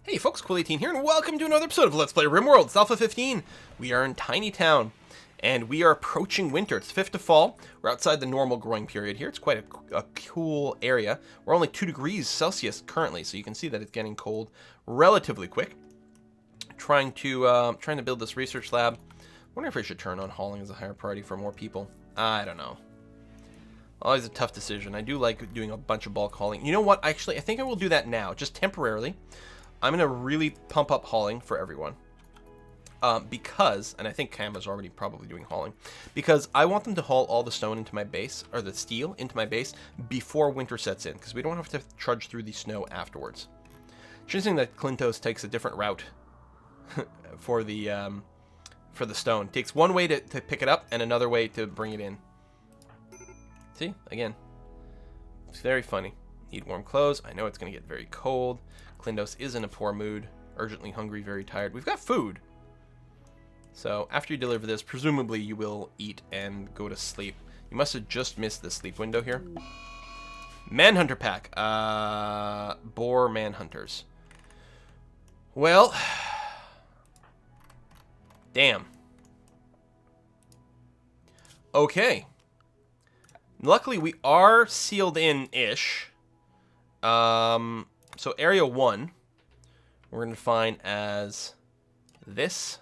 Hey folks, Cool18 here, and welcome to another episode of Let's Play RimWorld. It's Alpha 15. We are in Tiny Town, and we are approaching winter. It's 5th of fall. We're outside the normal growing period here. It's quite a cool area. We're only 2 degrees Celsius currently, so you can see that it's getting cold relatively quick. Trying to build this research lab. Wonder if I should turn on hauling as a higher priority for more people. I don't know. Always a tough decision. I do like doing a bunch of bulk hauling. You know what? Actually, I think I will do that now, just temporarily. I'm going to really pump up hauling for everyone. Because, and I think Canva's already probably doing hauling, because I want them to haul all the stone into my base, or the steel into my base, before winter sets in, because we don't have to trudge through the snow afterwards. Interesting that Clintos takes a different route for the stone. Takes one way to pick it up, and another way to bring it in. See? Again. It's very funny. Need warm clothes. I know it's going to get very cold. Clindos is in a poor mood, urgently hungry, very tired. We've got food. So after you deliver this, presumably you will eat and go to sleep. You must have just missed the sleep window here. Manhunter pack. Boar manhunters. Well, damn. Okay. Luckily, we are sealed in-ish. So area 1, we're going to define as this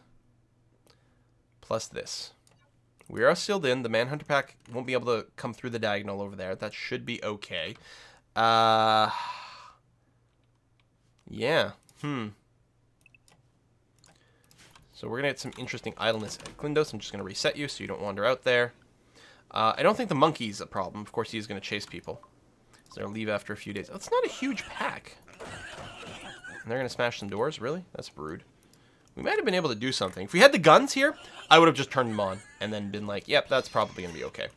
plus this. We are sealed in. The Manhunter pack won't be able to come through the diagonal over there. That should be okay. Yeah. So we're going to get some interesting idleness at Clindos. I'm just going to reset you so you don't wander out there. I don't think the monkey's a problem. Of course, he's going to chase people. So they'll leave after a few days. Oh, it's not a huge pack. And they're going to smash some doors? Really? That's rude. We might have been able to do something. If we had the guns here, I would have just turned them on and then been like, yep, that's probably going to be okay.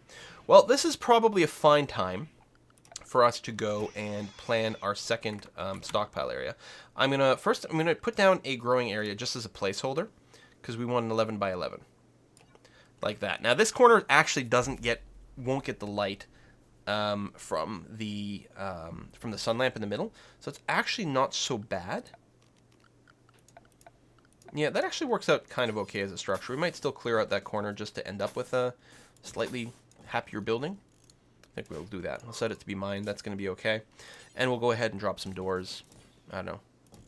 Well, this is probably a fine time for us to go and plan our second stockpile area. I'm going to put down a growing area just as a placeholder because we want an 11 by 11. Like that. Now, this corner actually won't get the light from the sun lamp in the middle, so it's actually not so bad. Yeah, that actually works out kind of okay as a structure. We might still clear out that corner just to end up with a slightly happier building. I think we'll do that. We'll set it to be mine. That's going to be okay. And we'll go ahead and drop some doors, I don't know,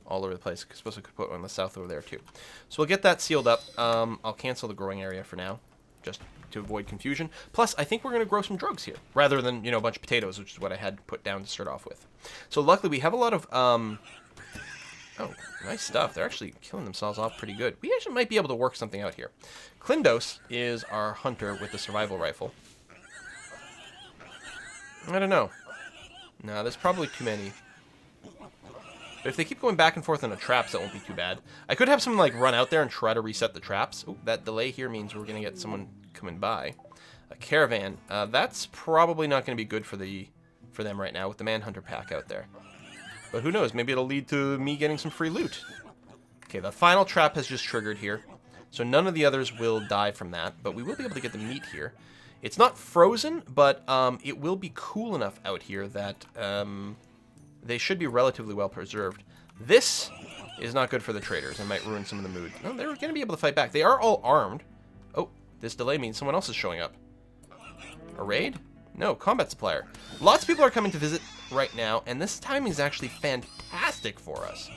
all over the place. I suppose I could put one on the south over there too. So we'll get that sealed up. I'll cancel the growing area for now, just to avoid confusion. Plus, I think we're going to grow some drugs here, rather than, a bunch of potatoes, which is what I had put down to start off with. So luckily, we have a lot of, oh, nice stuff. They're actually killing themselves off pretty good. We actually might be able to work something out here. Clindos is our hunter with the survival rifle. I don't know. No, there's probably too many. But if they keep going back and forth on the traps, that won't be too bad. I could have someone, run out there and try to reset the traps. Ooh, that delay here means we're going to get someone coming by. A caravan. That's probably not going to be good for them right now with the Manhunter pack out there. But who knows? Maybe it'll lead to me getting some free loot. Okay, the final trap has just triggered here. So none of the others will die from that. But we will be able to get the meat here. It's not frozen, but it will be cool enough out here that they should be relatively well preserved. This is not good for the traders and might ruin some of the mood. No, they're going to be able to fight back. They are all armed. Oh, this delay means someone else is showing up. A raid? No, combat supplier. Lots of people are coming to visit right now, and this timing is actually fantastic for us.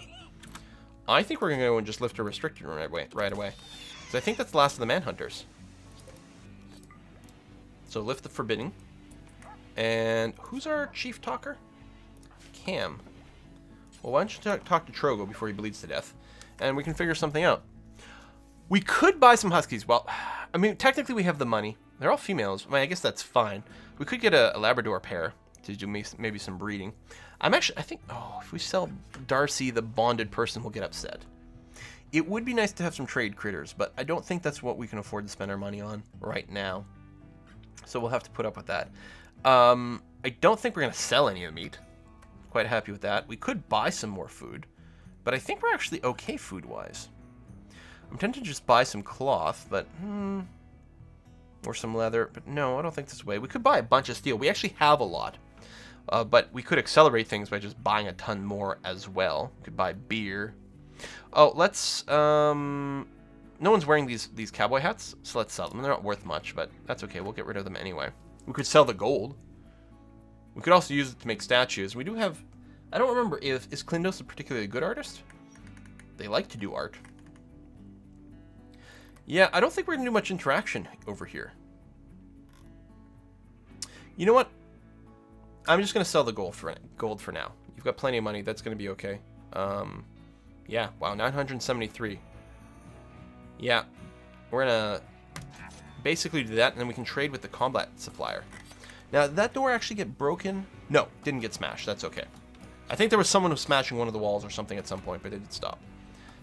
I think we're going to go and just lift a restricted room right away. Because I think that's the last of the manhunters. So lift the forbidding. And who's our chief talker? Cam. Well, why don't you talk to Trogo before he bleeds to death, and we can figure something out. We could buy some huskies. Well, I mean, technically we have the money. They're all females. I mean, I guess that's fine. We could get a Labrador pair to do maybe some breeding. I think, if we sell Darcy, the bonded person will get upset. It would be nice to have some trade critters, but I don't think that's what we can afford to spend our money on right now. So we'll have to put up with that. I don't think we're going to sell any of the meat. Quite happy with that. We could buy some more food, but I think we're actually okay food-wise. I'm tempted to just buy some cloth, but or some leather, but no, I don't think this way. We could buy a bunch of steel. We actually have a lot, but we could accelerate things by just buying a ton more as well. We could buy beer, Oh, let's, no one's wearing these cowboy hats, so let's sell them. They're not worth much, but that's okay. We'll get rid of them anyway. We could sell the gold. We could also use it to make statues. We do have, I don't remember is Klindos a particularly good artist? They like to do art. Yeah, I don't think we're going to do much interaction over here. You know what? I'm just going to sell the gold for now. You've got plenty of money. That's going to be okay. Yeah, wow, 973. Yeah, we're going to basically do that, and then we can trade with the combat supplier. Now, did that door actually get broken? No, didn't get smashed. That's okay. I think there was someone who was smashing one of the walls or something at some point, but it did stop.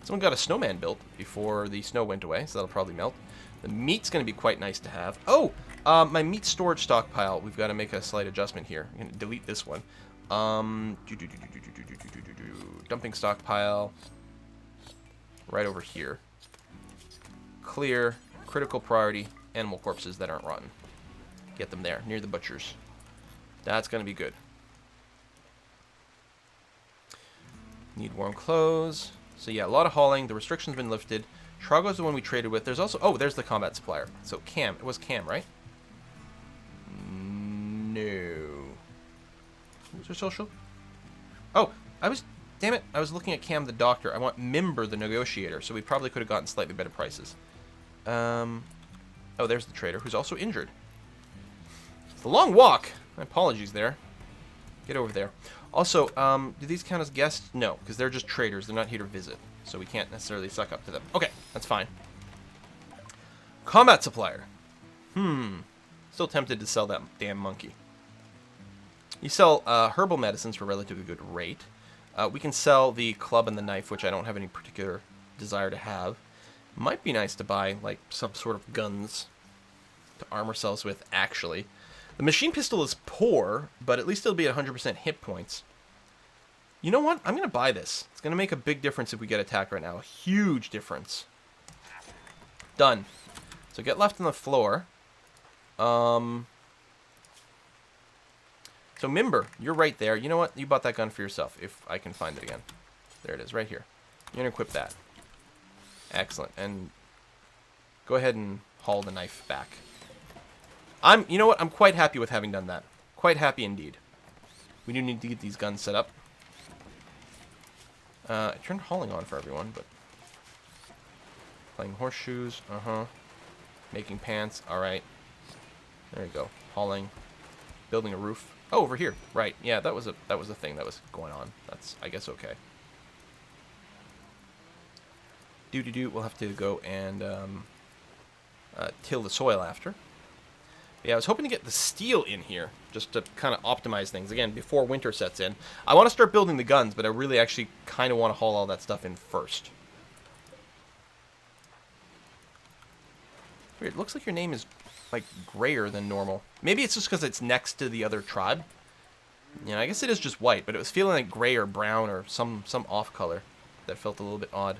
Someone got a snowman built before the snow went away, so that'll probably melt. The meat's going to be quite nice to have. Oh, my meat storage stockpile. We've got to make a slight adjustment here. I'm going to delete this one. Dumping stockpile. Right over here. Clear. Critical priority. Animal corpses that aren't rotten. Get them there, near the butchers. That's going to be good. Need warm clothes. So yeah, a lot of hauling. The restriction's been lifted. Trago's the one we traded with. There's also... Oh, there's the combat supplier. So Cam. It was Cam, right? No. Who's your social? Oh, I was... Damn it. I was looking at Cam the doctor. I want Mimber the negotiator. So we probably could have gotten slightly better prices. Oh, there's the trader who's also injured. It's a long walk. My apologies there. Get over there. Also, do these count as guests? No, because they're just traders. They're not here to visit. So we can't necessarily suck up to them. Okay, that's fine. Combat supplier. Still tempted to sell that damn monkey. You sell herbal medicines for a relatively good rate. We can sell the club and the knife, which I don't have any particular desire to have. Might be nice to buy, like, some sort of guns to arm ourselves with, actually. The machine pistol is poor, but at least it'll be at 100% hit points. You know what? I'm going to buy this. It's going to make a big difference if we get attacked right now. A huge difference. Done. So get left on the floor. So Mimber, you're right there. You know what? You bought that gun for yourself, if I can find it again. There it is, right here. You're going to equip that. Excellent. And go ahead and haul the knife back. You know what? I'm quite happy with having done that. Quite happy indeed. We do need to get these guns set up. I turned hauling on for everyone, but... Playing horseshoes, Making pants, alright. There you go. Hauling. Building a roof. Oh, over here. Right, yeah, that was a thing that was going on. That's, I guess, okay. We'll have to go and till the soil after. Yeah, I was hoping to get the steel in here, just to kind of optimize things, again, before winter sets in. I want to start building the guns, but I really actually kind of want to haul all that stuff in first. Weird, it looks like your name is, like, grayer than normal. Maybe it's just because it's next to the other tribe. Yeah, I guess it is just white, but it was feeling like gray or brown or some off color that felt a little bit odd.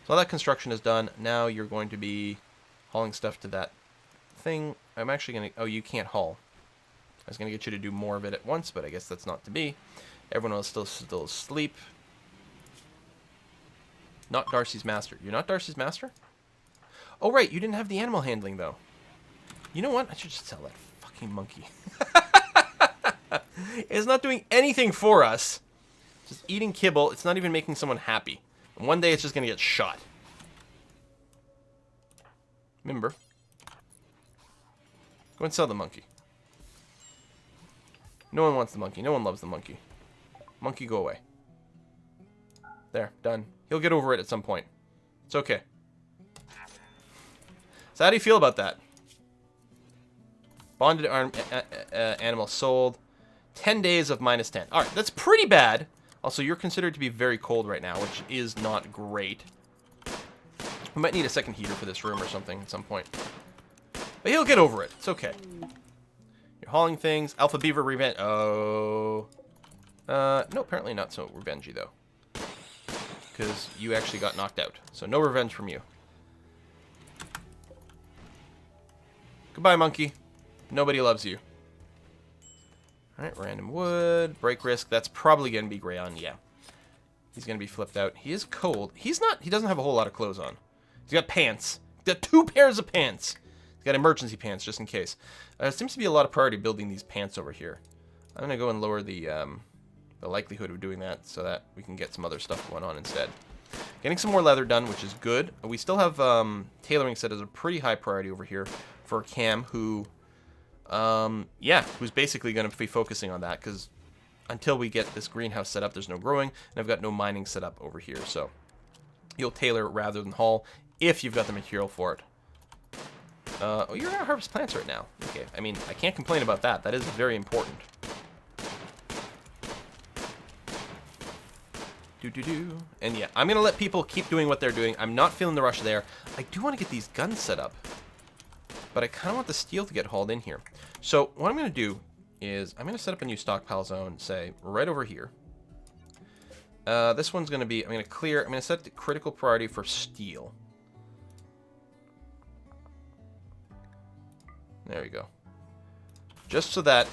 So all that construction is done. Now you're going to be hauling stuff to that thing. I'm actually going to... Oh, you can't haul. I was going to get you to do more of it at once, but I guess that's not to be. Everyone else still asleep. Not Darcy's master. You're not Darcy's master? Oh, right. You didn't have the animal handling, though. You know what? I should just sell that fucking monkey. It's not doing anything for us. Just eating kibble. It's not even making someone happy. And one day it's just going to get shot. Remember. Go and sell the monkey. No one wants the monkey. No one loves the monkey. Monkey, go away. There, done. He'll get over it at some point. It's okay. So how do you feel about that? Bonded animal sold. 10 days of -10. Alright, that's pretty bad. Also, you're considered to be very cold right now, which is not great. We might need a second heater for this room or something at some point. But he'll get over it. It's okay. You're hauling things. Alpha Beaver revenge. Oh. No, apparently not so revengey, though. Because you actually got knocked out. So no revenge from you. Goodbye, monkey. Nobody loves you. Alright, random wood. Break risk. That's probably going to be gray on, yeah. He's going to be flipped out. He is cold. He's not... He doesn't have a whole lot of clothes on. He's got pants. He's got 2 pairs of pants. He's got emergency pants, just in case. There seems to be a lot of priority building these pants over here. I'm going to go and lower the likelihood of doing that so that we can get some other stuff going on instead. Getting some more leather done, which is good. We still have tailoring set as a pretty high priority over here for Cam, who... who's basically going to be focusing on that, because until we get this greenhouse set up, there's no growing, and I've got no mining set up over here, so you'll tailor rather than haul if you've got the material for it. Oh, you're going to harvest plants right now. Okay, I mean, I can't complain about that. That is very important. And yeah, I'm going to let people keep doing what they're doing. I'm not feeling the rush there. I do want to get these guns set up, but I kind of want the steel to get hauled in here. So what I'm going to do is I'm going to set up a new stockpile zone, say, right over here. This one's going to be, I'm going to set the critical priority for steel. There we go. Just so that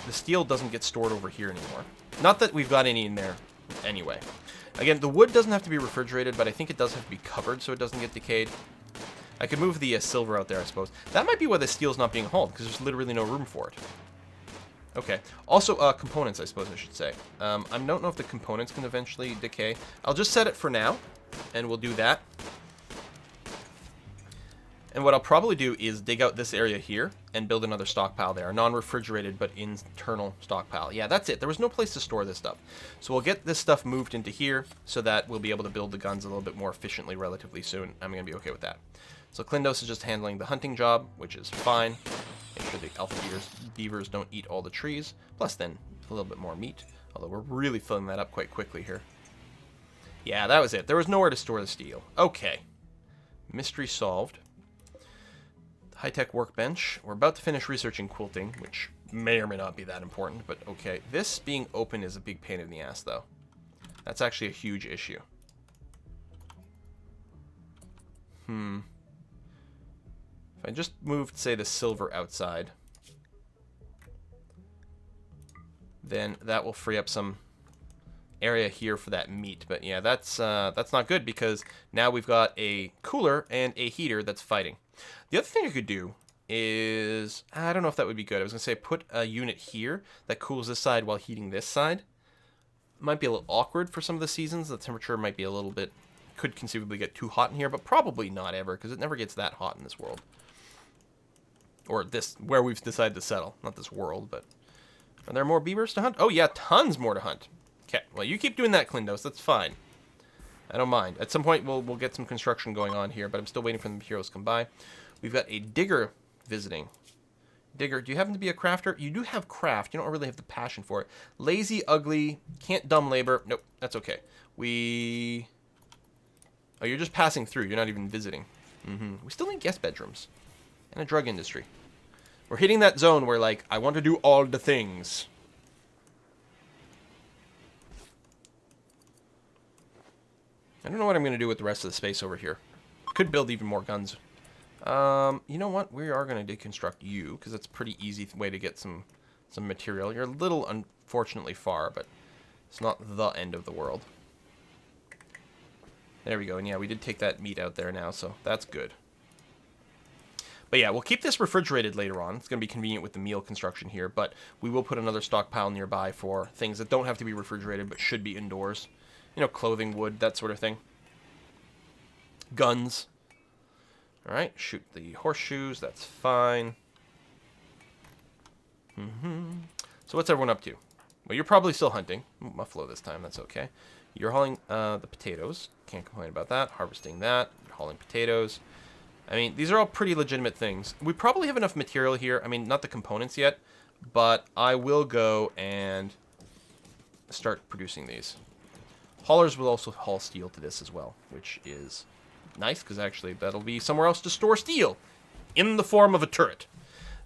the steel doesn't get stored over here anymore. Not that we've got any in there anyway. Again, the wood doesn't have to be refrigerated, but I think it does have to be covered so it doesn't get decayed. I could move the silver out there, I suppose. That might be why the steel's not being hauled, because there's literally no room for it. Okay. Also, components, I suppose I should say. I don't know if the components can eventually decay. I'll just set it for now, and we'll do that. And what I'll probably do is dig out this area here and build another stockpile there. A non-refrigerated, but internal stockpile. Yeah, that's it. There was no place to store this stuff. So we'll get this stuff moved into here so that we'll be able to build the guns a little bit more efficiently relatively soon. I'm going to be okay with that. So Klindos is just handling the hunting job, which is fine. Make sure the alpha beavers don't eat all the trees. Plus then, a little bit more meat. Although we're really filling that up quite quickly here. Yeah, that was it. There was nowhere to store the steel. Okay. Mystery solved. High-tech workbench. We're about to finish researching quilting, which may or may not be that important, but okay. This being open is a big pain in the ass, though. That's actually a huge issue. If I just moved, say, the silver outside, then that will free up some area here for that meat. But yeah, that's not good, because now we've got a cooler and a heater that's fighting. The other thing I could do is, I don't know if that would be good. I was going to say put a unit here that cools this side while heating this side. Might be a little awkward for some of the seasons. The temperature might be a little bit, could conceivably get too hot in here, but probably not ever, because it never gets that hot in this world. Or this, where we've decided to settle. Not this world, but... Are there more beavers to hunt? Oh yeah, tons more to hunt. Okay, well you keep doing that, Klindos. That's fine. I don't mind. At some point, we'll get some construction going on here, but I'm still waiting for the materials to come by. We've got a digger visiting. Digger, do you happen to be a crafter? You do have craft. You don't really have the passion for it. Lazy, ugly, can't dumb labor. Nope, that's okay. Oh, you're just passing through. You're not even visiting. We still need guest bedrooms. And a drug industry. We're hitting that zone where, like, I want to do all the things. I don't know what I'm going to do with the rest of the space over here. Could build even more guns. You know what? We are going to deconstruct you, because it's a pretty easy way to get some material. You're a little, unfortunately, far, but it's not the end of the world. There we go. And yeah, we did take that meat out there now, so that's good. But yeah, we'll keep this refrigerated later on. It's going to be convenient with the meal construction here, but we will put another stockpile nearby for things that don't have to be refrigerated, but should be indoors. You know, clothing, wood, that sort of thing. Guns. Alright, shoot the horseshoes, that's fine. So what's everyone up to? Well, you're probably still hunting. Muffalo this time, that's okay. You're hauling the potatoes. Can't complain about that. Harvesting that. You're hauling potatoes. I mean, these are all pretty legitimate things. We probably have enough material here. I mean, not the components yet, but I will go and start producing these. Haulers will also haul steel to this as well, which is nice, because actually that'll be somewhere else to store steel in the form of a turret.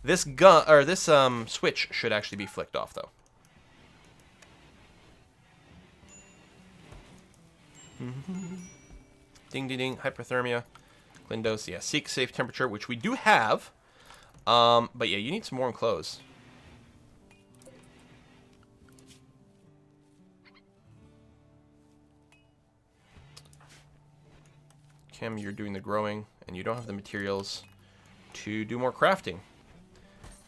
This gun, or this switch should actually be flicked off, though. Ding, ding, ding. Hypothermia. Klindos, yeah. Seek safe temperature, which we do have. But yeah, you need some warm clothes. Kim, you're doing the growing, and you don't have the materials to do more crafting,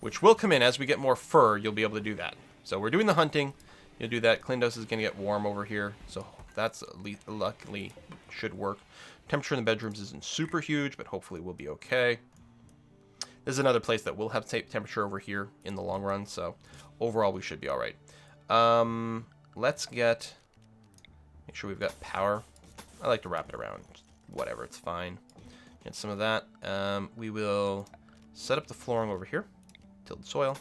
which will come in as we get more fur. You'll be able to do that. So we're doing the hunting. You'll do that. Clindos is going to get warm over here, so that's luckily should work. Temperature in the bedrooms isn't super huge, but hopefully we'll be okay. This is another place that will have temperature over here in the long run, so overall we should be all right. Let's make sure we've got power. I like to wrap it around. Whatever, it's fine. Get some of that. We will set up the flooring over here. Tilled soil.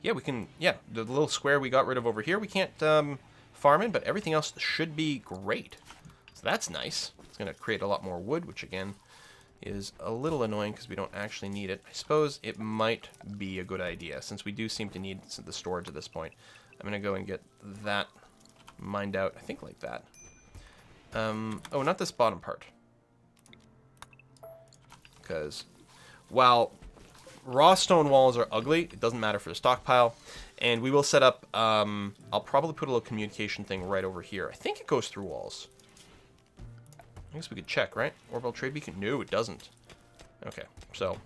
Yeah, we can. Yeah, the little square we got rid of over here, we can't farm in, but everything else should be great. So that's nice. It's going to create a lot more wood, which again is a little annoying because we don't actually need it. I suppose it might be a good idea since we do seem to need the storage at this point. I'm going to go and get that mined out, I think like that. Oh, not this bottom part. Because while raw stone walls are ugly, it doesn't matter for the stockpile. And we will set up, I'll probably put a little communication thing right over here. I think it goes through walls. I guess we could check, right? Orbital trade beacon? No, it doesn't. Okay, so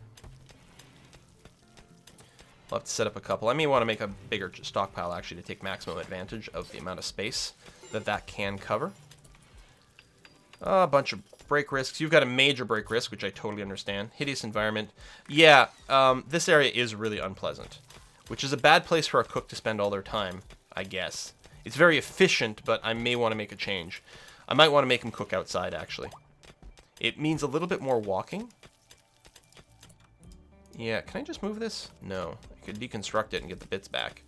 we'll have to set up a couple. I may want to make a bigger stockpile, actually, to take maximum advantage of the amount of space that can cover. A bunch of break risks. You've got a major break risk, which I totally understand. Hideous environment. Yeah, this area is really unpleasant, which is a bad place for a cook to spend all their time, I guess. It's very efficient, but I may want to make a change. I might want to make him cook outside, actually. It means a little bit more walking. Yeah, can I just move this? No. I could deconstruct it and get the bits back.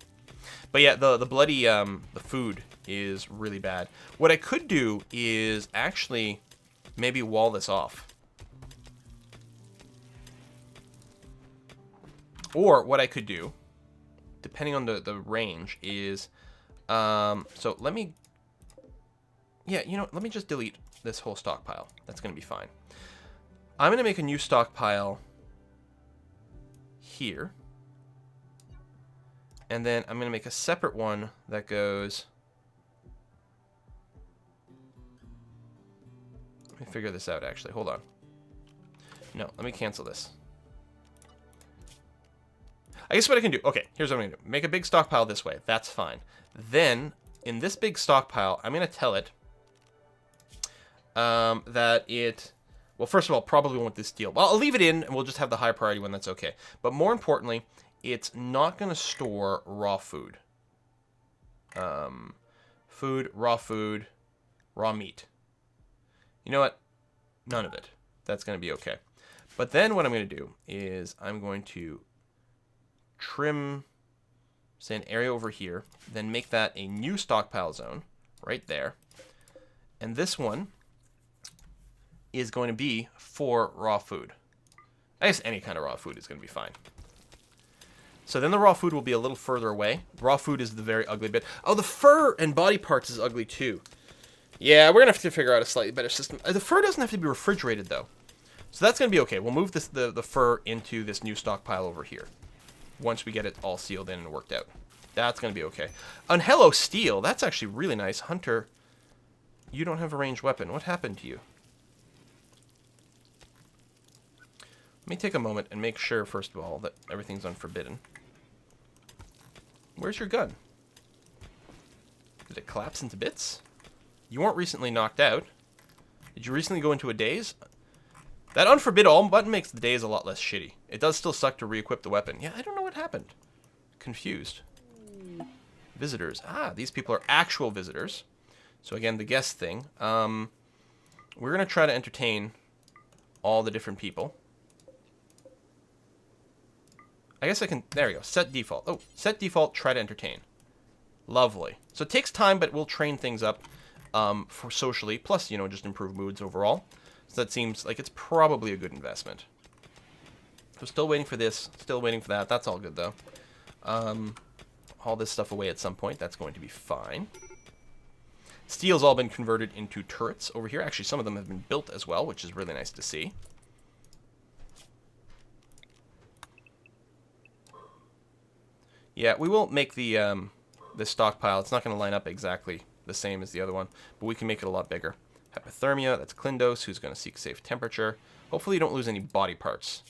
But yeah, the bloody, the food is really bad. What I could do is actually maybe wall this off. Or what I could do, depending on the range, is, so let me, yeah, you know, let me just delete this whole stockpile. That's going to be fine. I'm going to make a new stockpile here. And then I'm going to make a separate one that goes... Let me figure this out, actually. Hold on. No, let me cancel this. I guess what I can do... Okay, here's what I'm going to do. Make a big stockpile this way. That's fine. Then, in this big stockpile, I'm going to tell it that it... Well, first of all, probably won't this steel. Well, I'll leave it in, and we'll just have the high priority one. That's okay. But more importantly... It's not going to store raw food. Raw meat. You know what? None of it. That's going to be okay. But then what I'm going to do is I'm going to trim, say, an area over here, then make that a new stockpile zone right there. And this one is going to be for raw food. I guess any kind of raw food is going to be fine. So then the raw food will be a little further away. Raw food is the very ugly bit. Oh, the fur and body parts is ugly too. Yeah, we're going to have to figure out a slightly better system. The fur doesn't have to be refrigerated though. So that's going to be okay. We'll move this, the fur into this new stockpile over here. Once we get it all sealed in and worked out. That's going to be okay. And hello, steel. That's actually really nice. Hunter, you don't have a ranged weapon. What happened to you? Let me take a moment and make sure, first of all, that everything's unforbidden. Where's your gun? Did it collapse into bits? You weren't recently knocked out. Did you recently go into a daze? That unforbid all button makes the daze a lot less shitty. It does still suck to re-equip the weapon. Yeah, I don't know what happened. Confused. Visitors. Ah, these people are actual visitors. So again, the guest thing. We're going to try to entertain all the different people. I guess I can, there we go, set default. Oh, set default, try to entertain. Lovely. So it takes time, but we'll train things up for socially, plus, you know, just improve moods overall. So that seems like it's probably a good investment. So still waiting for this, still waiting for that. That's all good, though. Haul this stuff away at some point. That's going to be fine. Steel's all been converted into turrets over here. Actually, some of them have been built as well, which is really nice to see. Yeah, we will make the stockpile. It's not going to line up exactly the same as the other one, but we can make it a lot bigger. Hypothermia, that's Klindos, who's going to seek safe temperature. Hopefully you don't lose any body parts.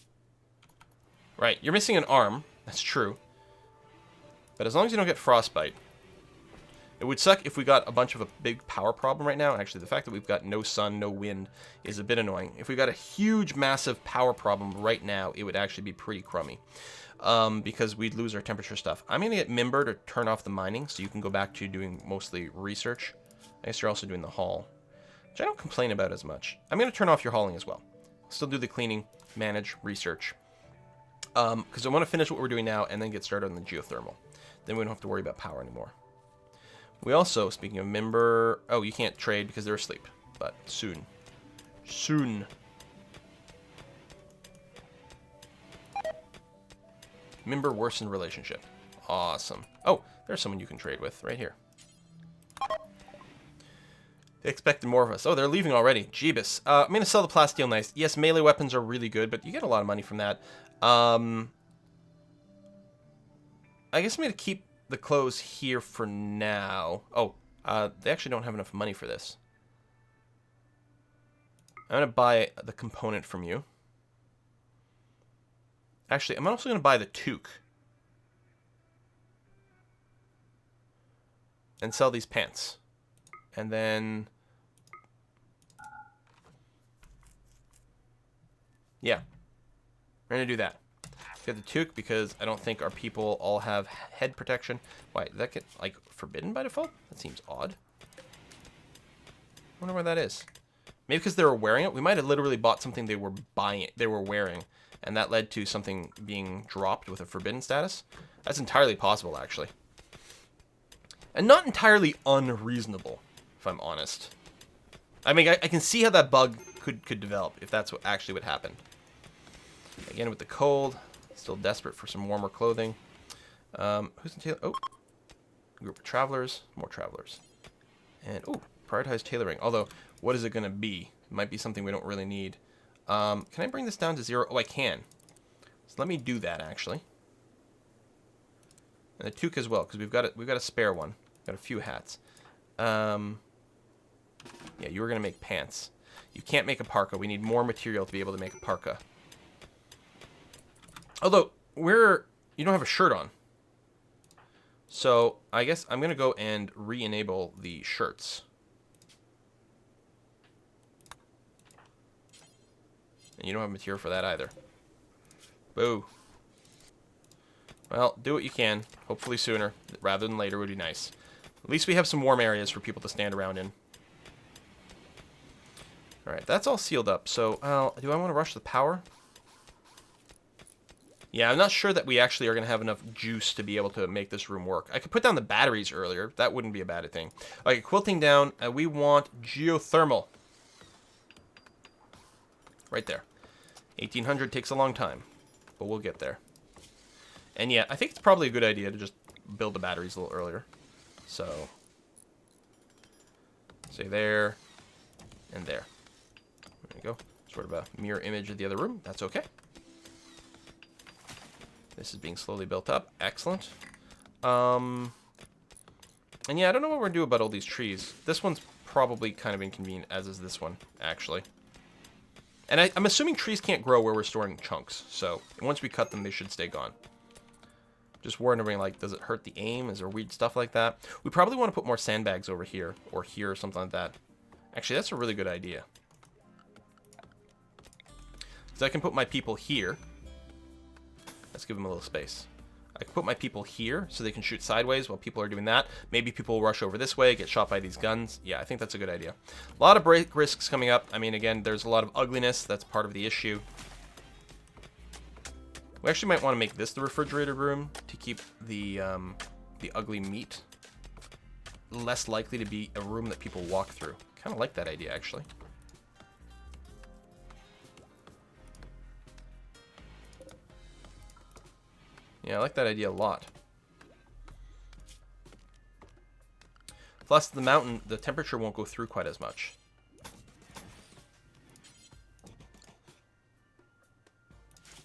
Right, you're missing an arm. That's true. But as long as you don't get frostbite. It would suck if we got a bunch of a big power problem right now. Actually, the fact that we've got no sun, no wind is a bit annoying. If we got a huge, massive power problem right now, it would actually be pretty crummy. Because we'd lose our temperature stuff. I'm going to get Mimber to turn off the mining so you can go back to doing mostly research. I guess you're also doing the haul, which I don't complain about as much. I'm going to turn off your hauling as well. Still do the cleaning, manage, research. Because I want to finish what we're doing now and then get started on the geothermal. Then we don't have to worry about power anymore. We also, speaking of Mimber... Oh, you can't trade because they're asleep. But soon. Soon. Mimber worsened relationship. Awesome. Oh, there's someone you can trade with right here. They expected more of us. Oh, they're leaving already. Jeebus. I'm going to sell the plasteel knife. Yes, melee weapons are really good, but you get a lot of money from that. I guess I'm going to keep the clothes here for now. Oh, they actually don't have enough money for this. I'm going to buy the component from you. Actually, I'm also going to buy the toque. And sell these pants. And then... yeah. We're going to do that. Get the toque because I don't think our people all have head protection. Why, did that get, like, forbidden by default? That seems odd. I wonder why that is. Maybe because they were wearing it? We might have literally bought something they were wearing, and that led to something being dropped with a forbidden status. That's entirely possible, actually. And not entirely unreasonable, if I'm honest. I mean, I can see how that bug could develop, if that's what actually would happen. Again, with the cold, still desperate for some warmer clothing. Who's in tailor? Oh, group of travelers, more travelers. And, oh, prioritize tailoring. Although, what is it going to be? It might be something we don't really need. Can I bring this down to 0? Oh, I can. So let me do that, actually. And the toque as well, because we've got a spare one. Got a few hats. Yeah, you were going to make pants. You can't make a parka. We need more material to be able to make a parka. Although, you don't have a shirt on. So, I guess I'm going to go and re-enable the shirts. And you don't have material for that either. Boo. Well, do what you can. Hopefully sooner, rather than later would be nice. At least we have some warm areas for people to stand around in. Alright, that's all sealed up. So, do I want to rush the power? Yeah, I'm not sure that we actually are going to have enough juice to be able to make this room work. I could put down the batteries earlier. That wouldn't be a bad thing. Okay, quilting down. We want geothermal. Right there. 1800 takes a long time, but we'll get there. And yeah, I think it's probably a good idea to just build the batteries a little earlier. So, say there, and there. There you go. Sort of a mirror image of the other room. That's okay. This is being slowly built up. Excellent. And yeah, I don't know what we're going to do about all these trees. This one's probably kind of inconvenient, as is this one, actually. And I'm assuming trees can't grow where we're storing chunks. So, once we cut them, they should stay gone. Just wondering, like, does it hurt the aim? Is there weird stuff like that? We probably want to put more sandbags over here, or something like that. Actually, that's a really good idea. So I can put my people here. Let's give them a little space. I can put my people here so they can shoot sideways while people are doing that. Maybe people will rush over this way, get shot by these guns. Yeah, I think that's a good idea. A lot of break risks coming up. I mean, again, there's a lot of ugliness. That's part of the issue. We actually might want to make this the refrigerator room to keep the ugly meat less likely to be a room that people walk through. Kind of like that idea, actually. Yeah, I like that idea a lot. Plus, the mountain, the temperature won't go through quite as much.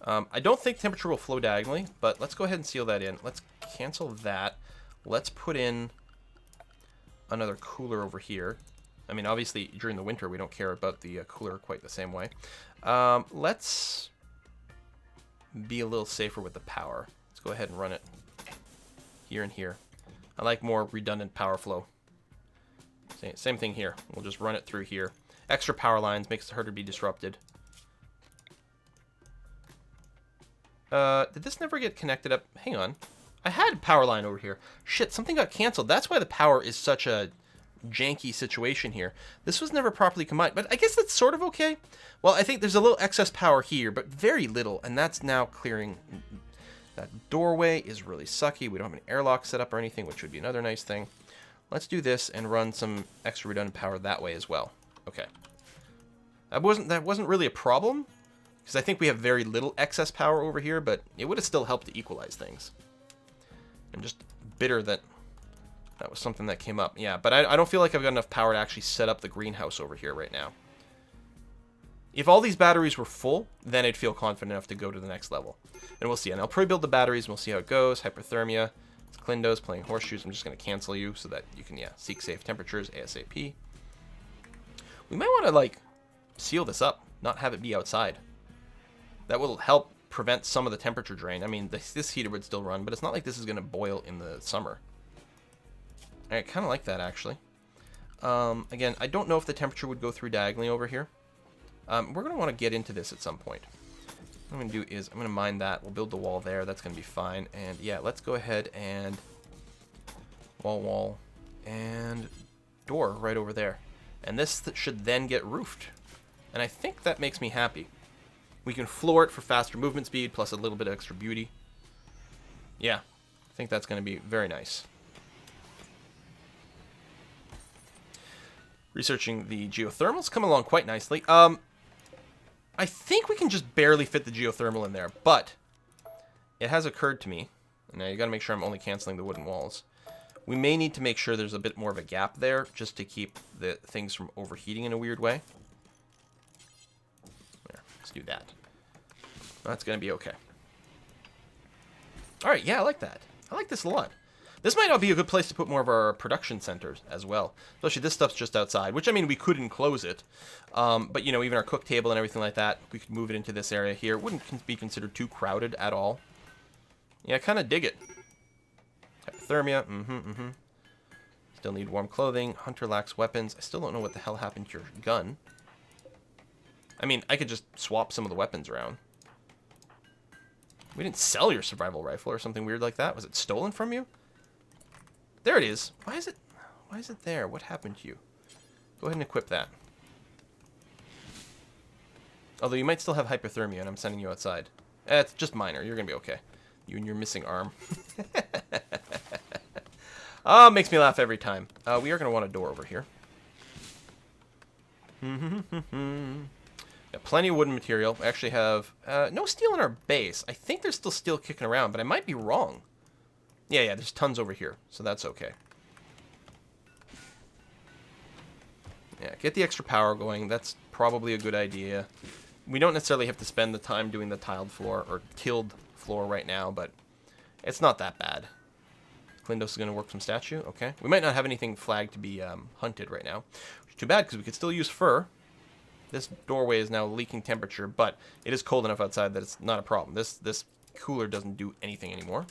I don't think temperature will flow diagonally, but let's go ahead and seal that in. Let's cancel that. Let's put in another cooler over here. I mean, obviously, during the winter, we don't care about the cooler quite the same way. Let's be a little safer with the power. Let's go ahead and run it here and here. I like more redundant power flow. Same thing here. We'll just run it through here. Extra power lines makes it harder to be disrupted. Did this never get connected up? Hang on. I had power line over here. Shit, something got canceled. That's why the power is such a janky situation here. This was never properly combined, but I guess that's sort of okay. Well, I think there's a little excess power here, but very little, and that's now clearing. That doorway is really sucky. We don't have an airlock set up or anything, which would be another nice thing. Let's do this and run some extra redundant power that way as well. Okay. That wasn't really a problem, because I think we have very little excess power over here, but it would have still helped to equalize things. I'm just bitter that that was something that came up. Yeah, but I don't feel like I've got enough power to actually set up the greenhouse over here right now. If all these batteries were full, then I'd feel confident enough to go to the next level. And we'll see. And I'll pre-build the batteries, and we'll see how it goes. Hyperthermia. It's Clindo's playing horseshoes. I'm just going to cancel you so that you can, yeah, seek safe temperatures ASAP. We might want to, like, seal this up, not have it be outside. That will help prevent some of the temperature drain. I mean, this heater would still run, but it's not like this is going to boil in the summer. I kind of like that, actually. Again, I don't know if the temperature would go through diagonally over here. We're going to want to get into this at some point. What I'm going to do is I'm going to mine that. We'll build the wall there. That's going to be fine. And yeah, let's go ahead and wall, and door right over there. And this should then get roofed. And I think that makes me happy. We can floor it for faster movement speed, plus a little bit of extra beauty. Yeah, I think that's going to be very nice. Researching the geothermals, come along quite nicely. I think we can just barely fit the geothermal in there, but it has occurred to me, and now you got to make sure I'm only canceling the wooden walls. We may need to make sure there's a bit more of a gap there, just to keep the things from overheating in a weird way. There, let's do that. That's going to be okay. All right, yeah, I like that. I like this a lot. This might not be a good place to put more of our production centers as well. Especially this stuff's just outside, which, I mean, we could enclose it. But, you know, even our cook table and everything like that, we could move it into this area here. It wouldn't be considered too crowded at all. Yeah, I kind of dig it. Hypothermia, Still need warm clothing. Hunter lacks weapons. I still don't know what the hell happened to your gun. I mean, I could just swap some of the weapons around. We didn't sell your survival rifle or something weird like that. Was it stolen from you? There it is. Why is it there? What happened to you? Go ahead and equip that. Although you might still have hypothermia, and I'm sending you outside. It's just minor. You're going to be okay. You and your missing arm. Oh, it makes me laugh every time. We are going to want a door over here. Got plenty of wooden material. We actually have no steel in our base. I think there's still steel kicking around, but I might be wrong. Yeah, there's tons over here, so that's okay. Yeah, get the extra power going. That's probably a good idea. We don't necessarily have to spend the time doing the tiled floor or tilled floor right now, but it's not that bad. Clindos is going to work some statue. Okay. We might not have anything flagged to be hunted right now. Which is too bad, because we could still use fur. This doorway is now leaking temperature, but it is cold enough outside that it's not a problem. This cooler doesn't do anything anymore,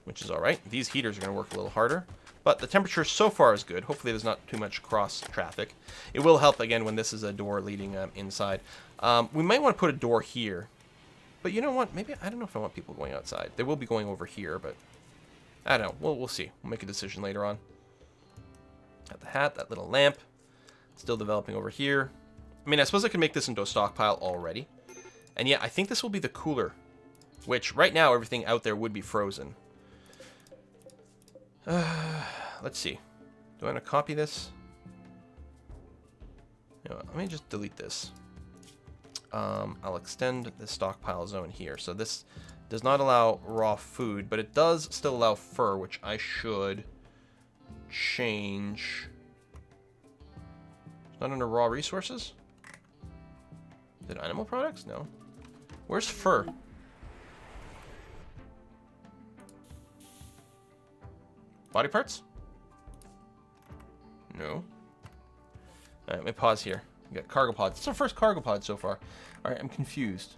which is all right. These heaters are going to work a little harder, but the temperature so far is good. Hopefully there's not too much cross traffic. It will help, again, when this is a door leading inside. We might want to put a door here, but you know what? Maybe, I don't know if I want people going outside. They will be going over here, but I don't know. We'll see. We'll make a decision later on. Got the hat, that little lamp. Still developing over here. I mean, I suppose I could make this into a stockpile already. And yeah, I think this will be the cooler, which right now everything out there would be frozen. Let's see. Do I want to copy this? No, let me just delete this. I'll extend the stockpile zone here. So this does not allow raw food, but it does still allow fur, which I should change. It's not under raw resources? Is it animal products? No. Where's fur? Body parts? No. All right, let me pause here. We got cargo pods. It's our first cargo pod so far. All right, I'm confused.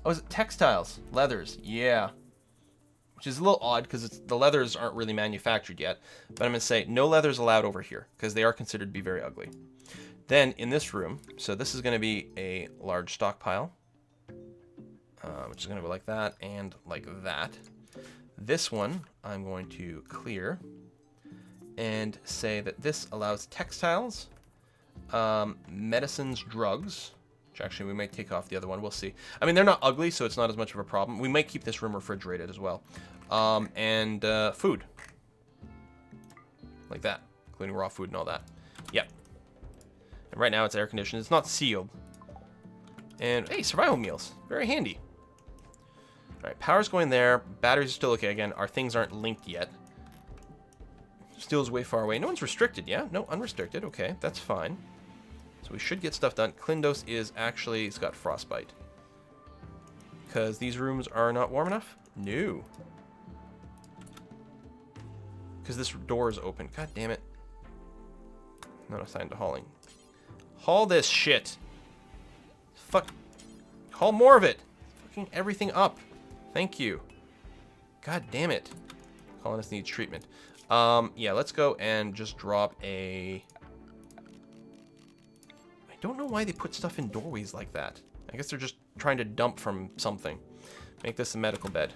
Oh, is it textiles? Leathers. Yeah. Which is a little odd because the leathers aren't really manufactured yet. But I'm going to say no leathers allowed over here because they are considered to be very ugly. Then in this room, so this is going to be a large stockpile, which is going to go like that and like that. This one I'm going to clear and say that this allows textiles, medicines, drugs, which actually we might take off the other one. We'll see. I mean, they're not ugly, so it's not as much of a problem. We might keep this room refrigerated as well. And food. Like that, including raw food and all that. Yep. And right now it's air conditioned. It's not sealed. And, hey, survival meals. Very handy. All right, power's going there. Batteries are still okay. Again, our things aren't linked yet. Steel's way far away. No one's restricted, yeah? No, unrestricted. Okay, that's fine. So we should get stuff done. Klindos is actually... It's got frostbite. Because these rooms are not warm enough? No. Because this door is open. God damn it. Not assigned to hauling. Haul this shit. Fuck. Haul more of it. Fucking everything up. Thank you. God damn it. Colonist needs treatment. Yeah, let's go and just drop a... I don't know why they put stuff in doorways like that. I guess they're just trying to dump from something. Make this a medical bed.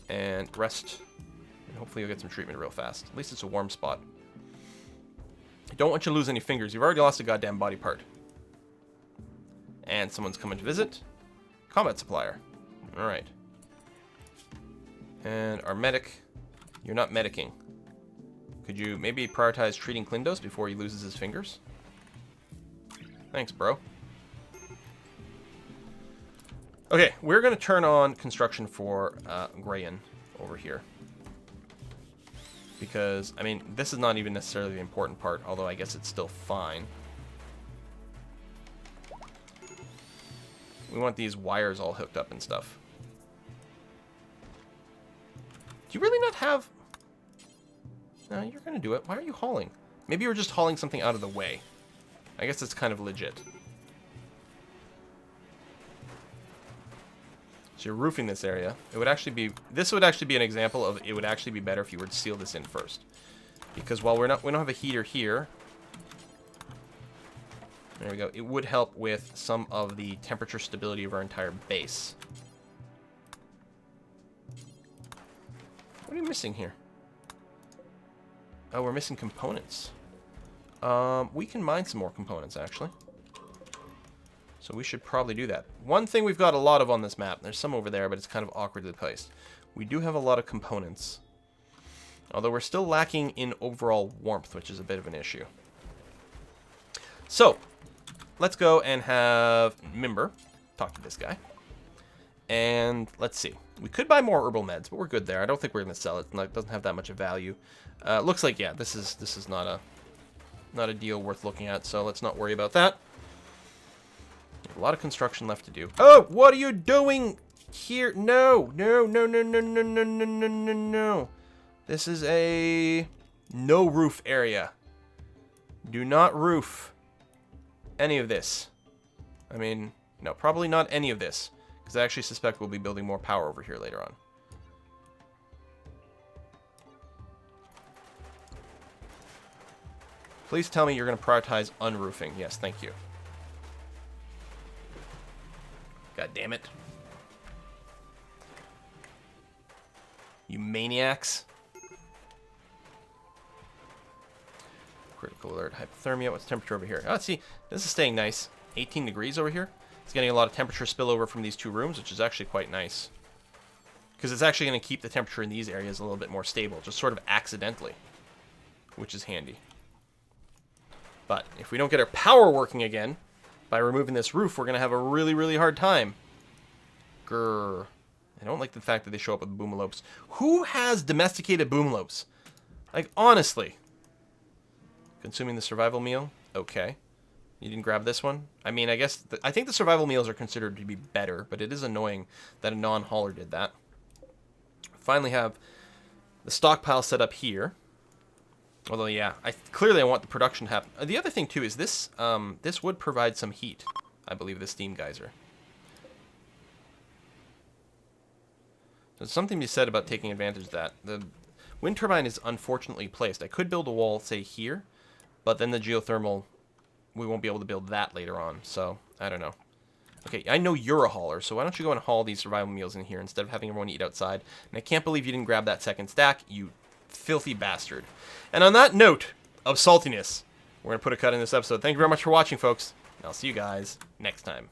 And rest. And hopefully you'll get some treatment real fast. At least it's a warm spot. I don't want you to lose any fingers. You've already lost a goddamn body part. And someone's coming to visit. Combat supplier. Alright. And our medic. You're not medicing. Could you maybe prioritize treating Klindos before he loses his fingers? Thanks, bro. Okay, we're going to turn on construction for Grayan over here. Because, I mean, this is not even necessarily the important part, although I guess it's still fine. We want these wires all hooked up and stuff. Do you really not have... No, you're going to do it. Why are you hauling? Maybe you were just hauling something out of the way. I guess it's kind of legit. So you're roofing this area. It would actually be... This would actually be an example of it would actually be better if you were to seal this in first. Because while we don't have a heater here... There we go. It would help with some of the temperature stability of our entire base. What are you missing here? Oh, we're missing components. We can mine some more components, actually. So we should probably do that. One thing we've got a lot of on this map, there's some over there, but it's kind of awkwardly placed. We do have a lot of components. Although we're still lacking in overall warmth, which is a bit of an issue. So, let's go and have Mimber talk to this guy. And let's see. We could buy more herbal meds, but we're good there. I don't think we're going to sell it. It doesn't have that much of value. Looks like, yeah, this is not a deal worth looking at, so let's not worry about that. A lot of construction left to do. Oh, what are you doing here? No, no, no, no, no, no, no, no, no, no, no. This is a no roof area. Do not roof any of this. I mean, no, probably not any of this. Because I actually suspect we'll be building more power over here later on. Please tell me you're going to prioritize unroofing. Yes, thank you. God damn it. You maniacs. Critical alert, hypothermia. What's the temperature over here? Oh, see, this is staying nice. 18 degrees over here. It's getting a lot of temperature spillover from these two rooms, which is actually quite nice. Because it's actually going to keep the temperature in these areas a little bit more stable, just sort of accidentally. Which is handy. But if we don't get our power working again, by removing this roof, we're going to have a really, really hard time. Grrr. I don't like the fact that they show up with boomalopes. Who has domesticated boomalopes? Like, honestly. Consuming the survival meal? Okay. You didn't grab this one? I mean, I guess... I think the survival meals are considered to be better, but it is annoying that a non-hauler did that. Finally have the stockpile set up here. Although, yeah, clearly I want the production to happen. The other thing, too, is this this would provide some heat, I believe, the steam geyser. There's something to be said about taking advantage of that. The wind turbine is unfortunately placed. I could build a wall, say, here, but then the geothermal, we won't be able to build that later on, so I don't know. Okay, I know you're a hauler, so why don't you go and haul these survival meals in here instead of having everyone eat outside. And I can't believe you didn't grab that second stack, you filthy bastard. And on that note of saltiness, we're going to put a cut in this episode. Thank you very much for watching, folks. And I'll see you guys next time.